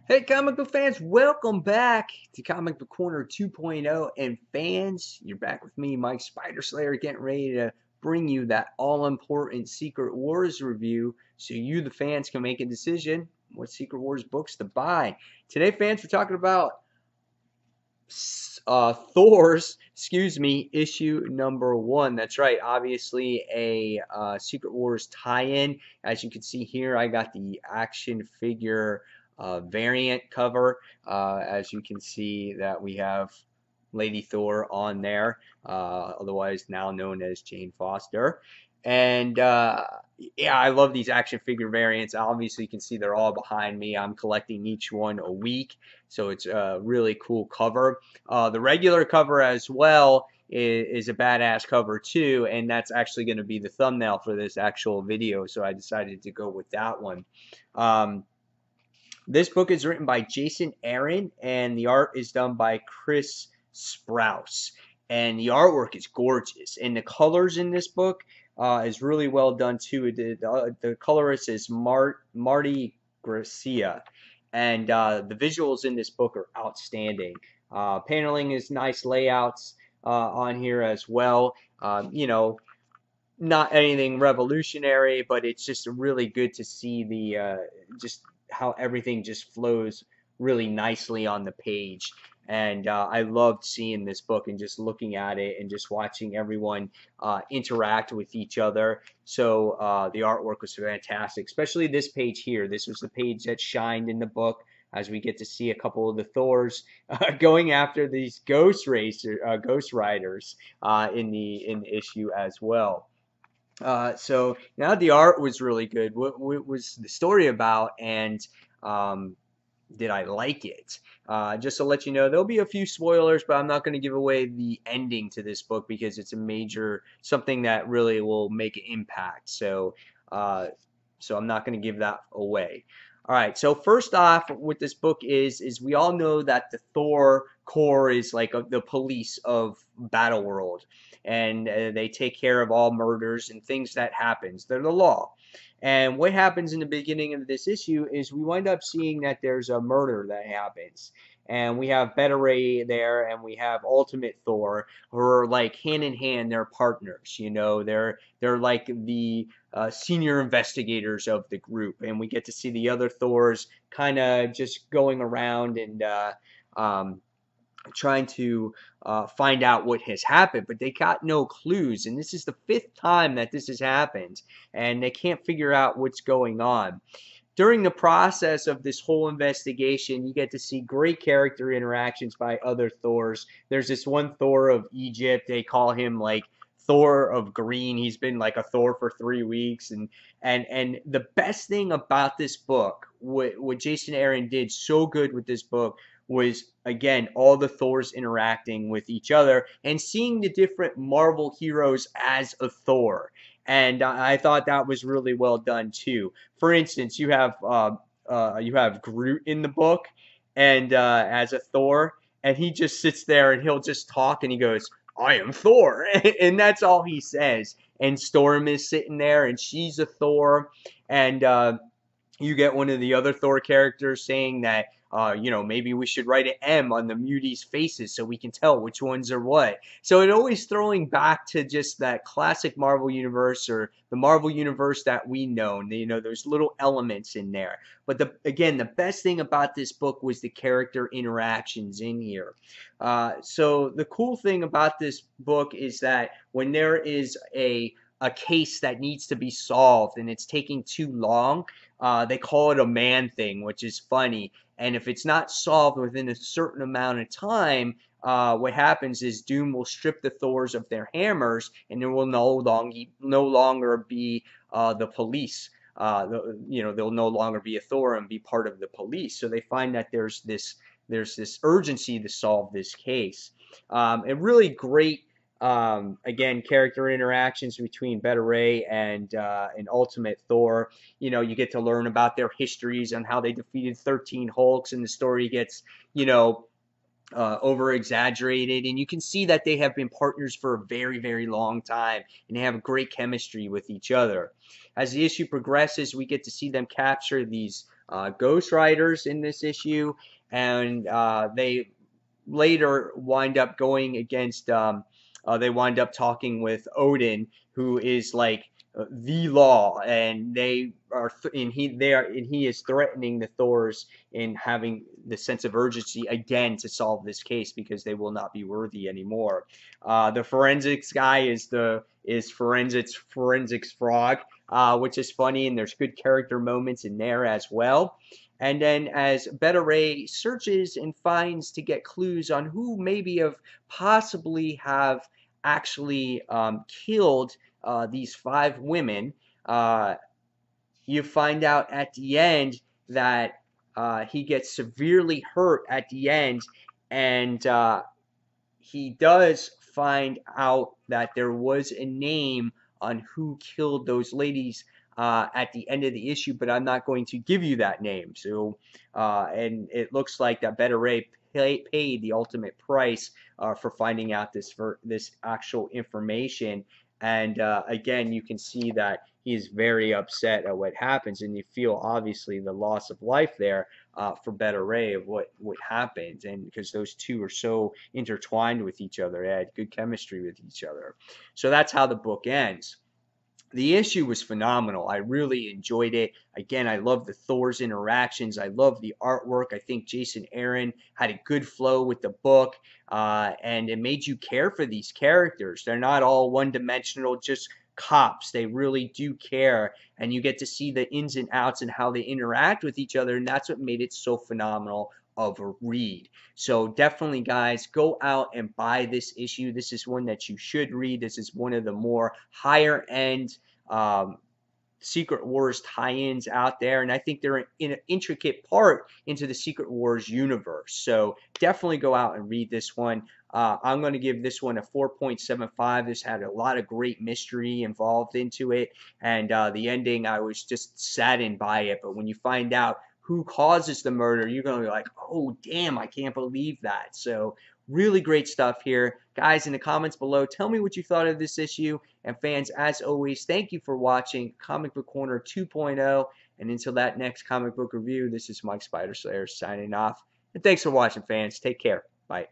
Hey, comic book fans, welcome back to Comic Book Corner 2.0. And fans, you're back with me, Mike Spider Slayer, getting ready to bring you that all important Secret Wars review so you, the fans, can make a decision what Secret Wars books to buy. Today, fans, we're talking about Thors, issue number 1. That's right, obviously a Secret Wars tie-in. As you can see here, I got the action figure variant cover. As you can see that we have Lady Thor on there, otherwise now known as Jane Foster. And yeah, I love these action figure variants. Obviously, you can see they're all behind me. I'm collecting each one a week, so it's a really cool cover. The regular cover as well is a badass cover too, and that's actually going to be the thumbnail for this actual video, so I decided to go with that one. This book is written by Jason Aaron, and the art is done by Chris Sprouse. And the artwork is gorgeous, and the colors in this book is really well done too. The colorist is Marty Gracia, and the visuals in this book are outstanding. Paneling is nice layouts on here as well. Not anything revolutionary, but it's just really good to see the just how everything just flows really nicely on the page. And I loved seeing this book and just looking at it and just watching everyone interact with each other. So the artwork was fantastic, especially this page here. This was the page that shined in the book as we get to see a couple of the Thors going after these ghost riders in the issue as well. So now the art was really good. What was the story about, and um, did I like it? Just to let you know, there'll be a few spoilers, but I'm not going to give away the ending to this book because it's a major something that really will make an impact. So I'm not going to give that away. All right. So first off, what this book is we all know that the Thor Corps is like the police of Battleworld, and they take care of all murders and things that happens. They're the law. And what happens in the beginning of this issue is we wind up seeing that there's a murder that happens. And we have Beta Ray there, and we have Ultimate Thor, who are like hand in hand. They're partners, they're like the senior investigators of the group, and we get to see the other Thors kind of just going around and um, trying to find out what has happened, but they got no clues. And this is the 5th time that this has happened, and they can't figure out what's going on. During the process of this whole investigation, you get to see great character interactions by other Thors. There's this one Thor of Egypt. They call him like Thor of Green. He's been like a Thor for 3 weeks, and the best thing about this book, what Jason Aaron did so good with this book, was again all the Thors interacting with each other and seeing the different Marvel heroes as a Thor. And I thought that was really well done too. For instance, you have Groot in the book, and as a Thor, and he just sits there and he'll just talk and he goes, "I am Thor," and that's all he says. And Storm is sitting there and she's a Thor, and you get one of the other Thor characters saying that, maybe we should write an M on the muties' faces so we can tell which ones are what. So it always throwing back to just that classic Marvel universe, or the Marvel universe that we know. There's little elements in there. But the best thing about this book was the character interactions in here. So the cool thing about this book is that when there is a case that needs to be solved and it's taking too long, they call it a man thing, which is funny. And if it's not solved within a certain amount of time, what happens is Doom will strip the Thors of their hammers, and there will no longer be the police. They'll no longer be a Thor and be part of the police. So they find that there's this urgency to solve this case. And really great, again, character interactions between Beta Ray and Ultimate Thor. You get to learn about their histories and how they defeated 13 Hulks, and the story gets, over exaggerated, and you can see that they have been partners for a very, very long time, and they have a great chemistry with each other. As the issue progresses, we get to see them capture these ghostwriters in this issue, and they later wind up going against they wind up talking with Odin, who is like the law, and they are and he is threatening the Thors in having the sense of urgency again to solve this case because they will not be worthy anymore. The forensics guy is forensics frog, which is funny, and there's good character moments in there as well. And then as Beta Ray searches and finds to get clues on who maybe have possibly have actually killed these 5 women, uh, you find out at the end that he gets severely hurt at the end, and he does find out that there was a name on who killed those ladies at the end of the issue, but I'm not going to give you that name. So, and it looks like that Beta Ray paid the ultimate price for finding out this actual information. And again, you can see that he is very upset at what happens, and you feel obviously the loss of life there for Beta Ray of what happened, and because those two are so intertwined with each other, they had good chemistry with each other. So that's how the book ends. The issue was phenomenal. I really enjoyed it. Again, I love the Thor's interactions. I love the artwork. I think Jason Aaron had a good flow with the book, and it made you care for these characters. They're not all one-dimensional, just cops. They really do care, and you get to see the ins and outs and how they interact with each other, and that's what made it so phenomenal of a read. So definitely, guys, go out and buy this issue. This is one that you should read. This is one of the more higher end Secret Wars tie-ins out there, and I think they're an intricate part into the Secret Wars universe. So definitely go out and read this one. I'm going to give this one a 4.75. This had a lot of great mystery involved into it, and the ending, I was just saddened by it. But when you find out who causes the murder, you're going to be like, oh, damn, I can't believe that. So really great stuff here. Guys, in the comments below, tell me what you thought of this issue. And fans, as always, thank you for watching Comic Book Corner 2.0. And until that next comic book review, this is Mike Spider Slayer signing off. And thanks for watching, fans. Take care. Bye.